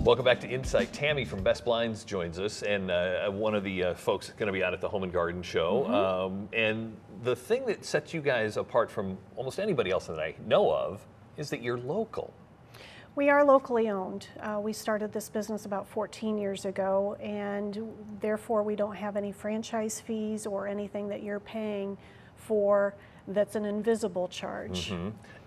Welcome back to Insight. Tammy from Best Blinds joins us, and one of the folks going to be out at the Home and Garden Show. And the thing that sets you guys apart from almost anybody else that I know of is that you're local. We are locally owned. We started this business about 14 years ago, and therefore we don't have any franchise fees or anything that you're paying for that's an invisible charge.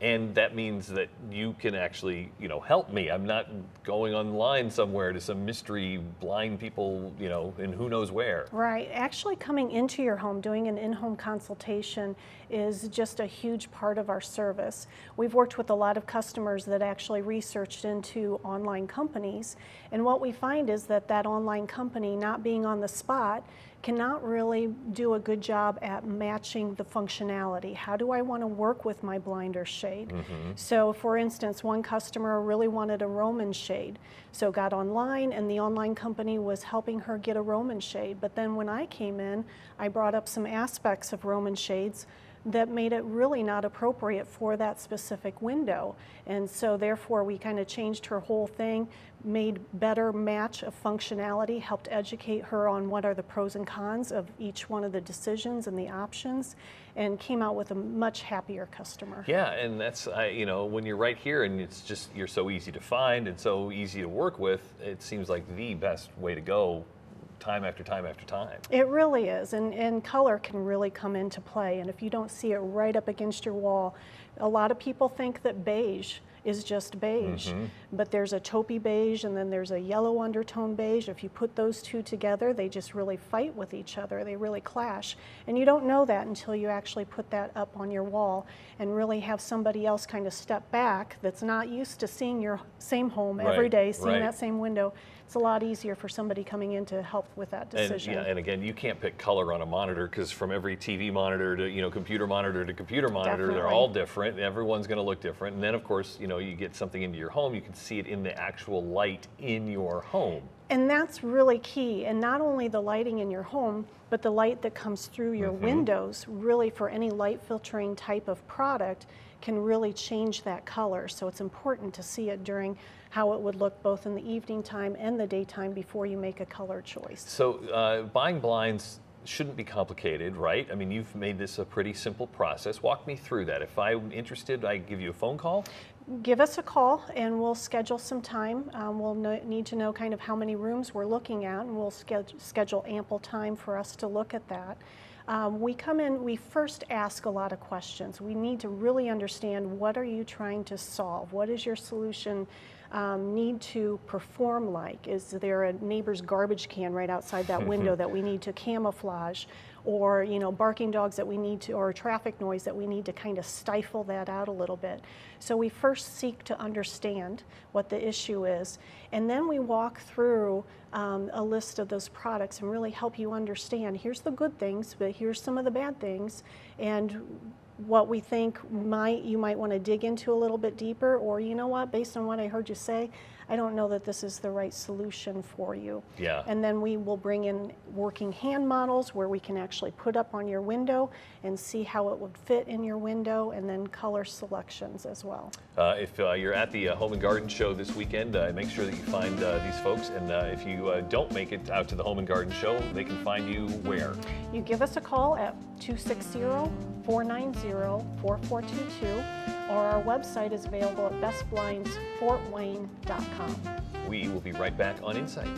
And that means that you can actually, help me. I'm not going online somewhere to some mystery blind people, in who knows where. Right. Actually coming into your home, doing an in-home consultation is just a huge part of our service. We've worked with a lot of customers that actually researched into online companies, and what we find is that that online company, not being on the spot, cannot really do a good job at matching the functionality. How do I want to work with my blind or shade? So for instance, one customer really wanted a Roman shade, so got online, and the online company was helping her get a Roman shade. But then when I came in, I brought up some aspects of Roman shades that made it really not appropriate for that specific window. And so therefore we kind of changed her whole thing, made better match of functionality, helped educate her on what are the pros and cons of each one of the decisions and the options, and came out with a much happier customer. Yeah, and that's, when you're right here and it's just, you're so easy to find and so easy to work with, it seems like the best way to go time after time after time. It really is, and color can really come into play, and if you don't see it right up against your wall, a lot of people think that beige is just beige, but there's a taupey beige and then there's a yellow undertone beige. If you put those two together, they just really fight with each other. They really clash, and you don't know that until you actually put that up on your wall and really have somebody else kind of step back that's not used to seeing your same home every day, seeing that same window. It's a lot easier for somebody coming in to help with that decision. And again, you can't pick color on a monitor, because from every TV monitor to computer monitor to computer monitor, they're all different. Everyone's going to look different. And then of course, you get something into your home, you can see it in the actual light in your home. And that's really key. And not only the lighting in your home, but the light that comes through your windows, really for any light filtering type of product, can really change that color. So it's important to see it during how it would look both in the evening time and the daytime before you make a color choice. So buying blinds shouldn't be complicated, right? I mean, you've made this a pretty simple process. Walk me through that. If I'm interested, I give you a phone call? Give us a call and we'll schedule some time. We'll need to know kind of how many rooms we're looking at, and we'll schedule ample time for us to look at that. We come in, we first ask a lot of questions. We need to really understand, what are you trying to solve? What is your solution need to perform like? Is there a neighbor's garbage can right outside that window that we need to camouflage? Or barking dogs that we need to, or traffic noise that we need to kind of stifle that out a little bit. So we first seek to understand what the issue is, and then we walk through a list of those products and really help you understand, here's the good things, but here's some of the bad things, and what we think you might want to dig into a little bit deeper, or you know what, based on what I heard you say, I don't know that this is the right solution for you. Yeah. And then we will bring in working hand models where we can actually put up on your window and see how it would fit in your window, and then color selections as well. If you're at the Home and Garden Show this weekend, make sure that you find these folks. And if you don't make it out to the Home and Garden Show, they can find you where? You give us a call at 260-490-4422, or our website is available at bestblindsfortwayne.com. We will be right back on Insight.